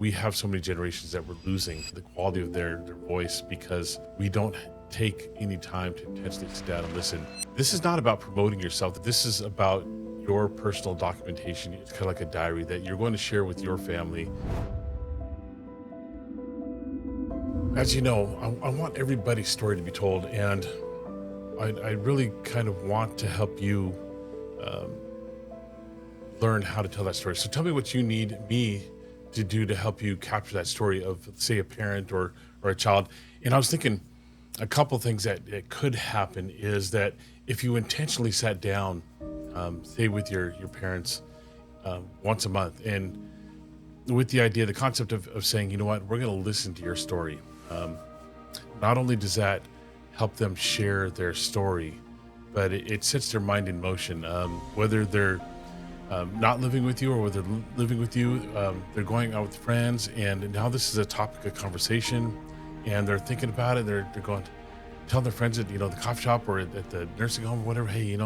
we have so many generations that we're losing the quality of their voice because we don't take any time to intentionally sit down and listen. This is not about promoting yourself. This is about your personal documentation. It's kind of like a diary that you're going to share with your family. As you know, I want everybody's story to be told, and I really kind of want to help you um, learn how to tell that story. So tell me what you need me to do to help you capture that story of, say, a parent or a child. And I was thinking a couple things that could happen is that if you intentionally sat down, say with your parents once a month, and with the idea, the concept of saying, you know what, we're going to listen to your story. Um, Not only does that help them share their story, but it sets their mind in motion. Whether they're not living with you or whether they're living with you, they're going out with friends, and now this is a topic of conversation, and they're thinking about it. They're going to tell their friends at the coffee shop or at the nursing home or whatever. Hey,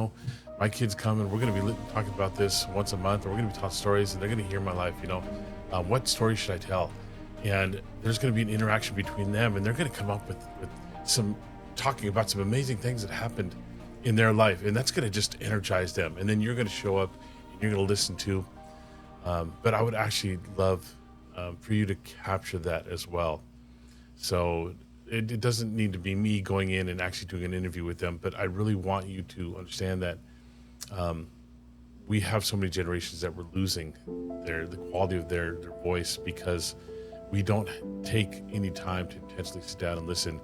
my kids come and we're going to be talking about this once a month, or we're going to be telling stories, and they're going to hear my life. What story should I tell? And there's going to be an interaction between them, and they're going to come up with some talking about some amazing things that happened in their life, and that's going to just energize them. And then you're going to show up and you're going to listen to. But I would actually love for you to capture that as well. So it doesn't need to be me going in and actually doing an interview with them, but I really want you to understand that we have so many generations that we're losing the quality of their voice because we don't take any time to intentionally sit down and listen.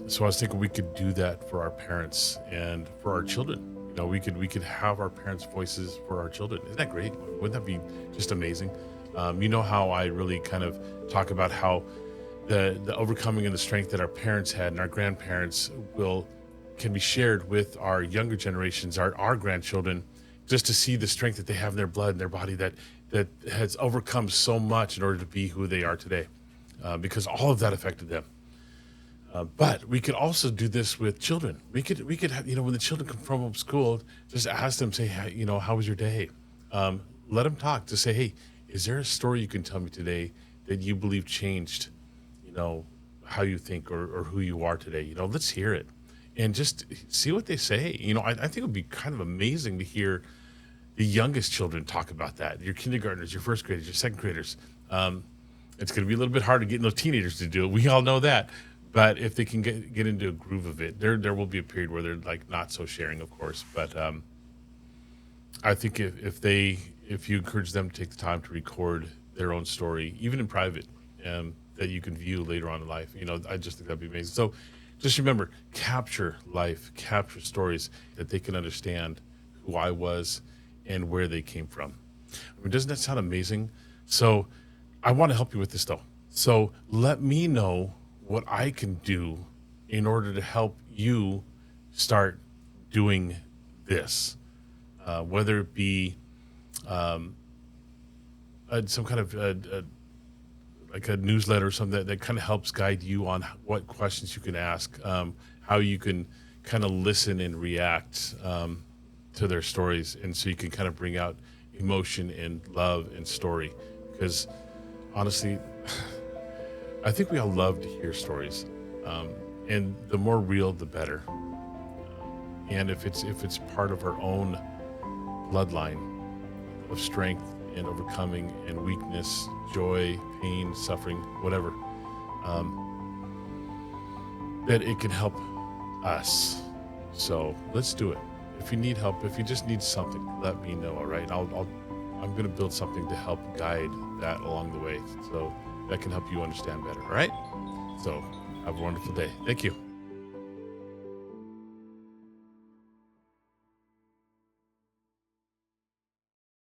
So I was thinking we could do that for our parents and for our children. We could have our parents' voices for our children. Isn't that great? Wouldn't that be just amazing? You know how I really kind of talk about how the overcoming and the strength that our parents had and our grandparents can be shared with our younger generations, our grandchildren, just to see the strength that they have in their blood and their body that has overcome so much in order to be who they are today, because all of that affected them. But we could also do this with children. We could have, when the children come from school, just ask them, say, hey, how was your day? Let them talk. Just say, hey, is there a story you can tell me today that you believe changed, how you think or who you are today? Let's hear it and just see what they say. I think it would be kind of amazing to hear the youngest children talk about that. Your kindergartners, your first graders, your second graders. It's going to be a little bit hard to get those teenagers to do it. We all know that. But if they can get into a groove of it, there will be a period where they're like not so sharing, of course. But I think if you encourage them to take the time to record their own story, even in private, that you can view later on in life, I just think that'd be amazing. So just remember, capture life, capture stories that they can understand who I was and where they came from. Doesn't that sound amazing? So I want to help you with this though. So let me know what I can do in order to help you start doing this, whether it be some kind of like a newsletter or something that kind of helps guide you on what questions you can ask, how you can kind of listen and react to their stories, and so you can kind of bring out emotion and love and story. Because honestly, I think we all love to hear stories, and the more real, the better. And if it's part of our own bloodline of strength and overcoming and weakness, joy, pain, suffering, whatever, that it can help us. So let's do it. If you need help, if you just need something, let me know. All right, I'm going to build something to help guide that along the way, so that can help you understand better. All right. So have a wonderful day. Thank you.